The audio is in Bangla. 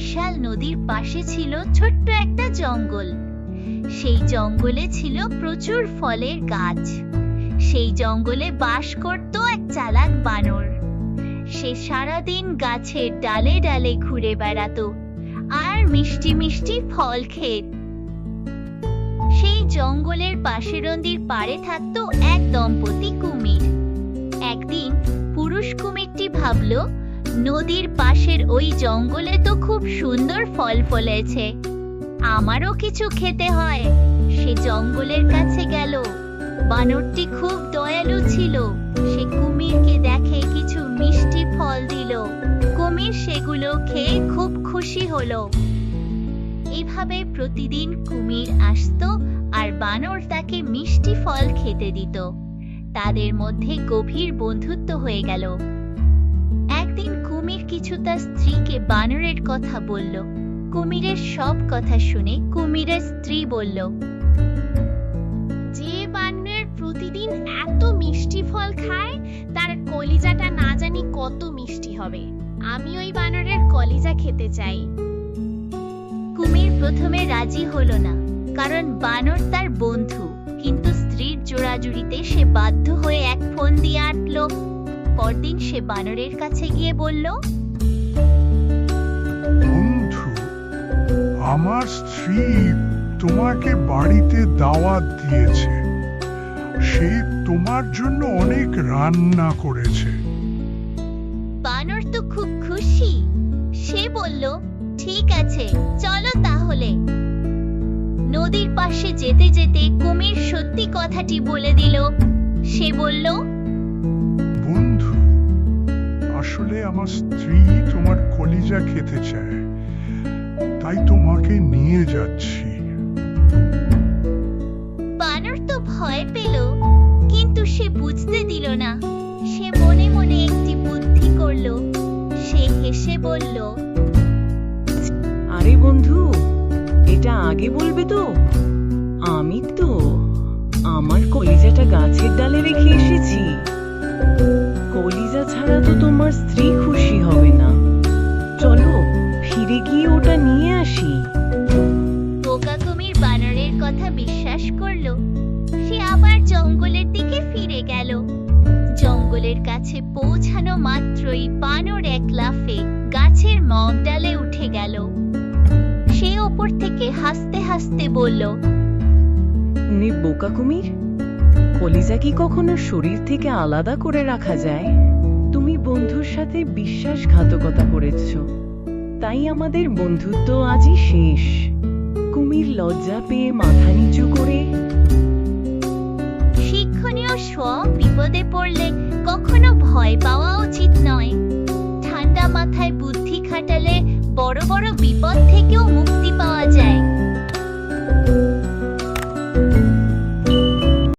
বিশাল নদীর পাশে ছিল ছোট্ট একটা জঙ্গল। সেই জঙ্গলে ছিল প্রচুর ফলের গাছ। সেই জঙ্গলে বাস করত এক চালাক বানর। সে সারাদিন গাছের ডালে ডালে ঘুরে বেড়াতো আর মিষ্টি মিষ্টি ফল খেত। সেই জঙ্গলের পাশের নদীর পাড়ে থাকতো এক দম্পতি কুমির। একদিন পুরুষ কুমিরটি ভাবলো, নদীর পাশের ওই জঙ্গলে তো খুব সুন্দর ফল ফলেছে, আমারও কিছু খেতে হয়। সে জঙ্গলের কাছে গেল। বানরটি খুব দয়ালু ছিল। সে কুমিরকে দেখে কিছু মিষ্টি ফল দিল। কুমির সেগুলো খেয়ে খুব খুশি হলো। এভাবে প্রতিদিন কুমির আসতো আর বানর তাকে মিষ্টি ফল খেতে দিত। তাদের মধ্যে গভীর বন্ধুত্ব হয়ে গেল। একদিন কুমির কিছু তার স্ত্রীকে বানরের কথা বলল। কুমিরের সব কথা শুনে কুমিরের স্ত্রী বলল, যে বানর প্রতিদিন এত মিষ্টি ফল খায় তার কলিজাটা না জানি কত মিষ্টি হবে। আমি ওই বানরের কলিজা খেতে চাই। কুমির প্রথমে রাজি হলো না, কারণ বানর তার বন্ধু। কিন্তু স্ত্রীর জোড়াজুড়িতে সে বাধ্য হয়ে এক ফোন দিয়ে আটল। পরদিন সে বানরের কাছে গিয়ে বলল, বন্ধু, আমার স্ত্রী তোমাকে বাড়িতে দাওয়াত দিয়েছে। সে তোমার জন্য অনেক রান্না করেছে। বানর তো খুব খুশি। সে বলল, ঠিক আছে, চলো তাহলে। নদীর পাশে যেতে যেতে কুমির সত্যি কথাটি বলে দিল। সে বলল, বন্ধু, আসলে আমার স্ত্রী তোমার কলিজা খেতে চায়, তাই তোমাকে নিয়ে যাচ্ছি। বানর তো ভয় পেল, কিন্তু সে বুঝতে দিল না। সে মনে মনে একটি বুদ্ধি করল। সে হেসে বলল, আরে বন্ধু, এটা আগে বলবে তো। আমি তো আমার কলিজাটা গাছের ডালে রেখে এসেছি। কলিজা ছাড়া তো তোমার স্ত্রী খুশি হবে না। চলো ফিরে গিয়ে ওটা নিয়ে আসি। বোকা কুমির বানরের কথা বিশ্বাস করলো। সে আবার জঙ্গলের দিকে ফিরে গেল। জঙ্গলের কাছে পৌঁছানো মাত্রই বানর এক লাফে গাছের মগডালে উঠে গেল। সে ওপর থেকে হাসতে হাসতে বলল, নে বোকা কুমির, কলিজা কি কখনো শরীর থেকে আলাদা করে রাখা যায়? তুমি বন্ধুর সাথে বিশ্বাসঘাতকতা করেছ, তাই আমাদের বন্ধুত্ব আজই শেষ। কুমির লজ্জা পেয়ে মাথা নিচু করে। শিক্ষণীয় বিপদে পড়লে কখনো ভয় পাওয়া উচিত নয়। ঠান্ডা মাথায় বুদ্ধি খাটালে বড় বড় বিপদ থেকেও মুক্তি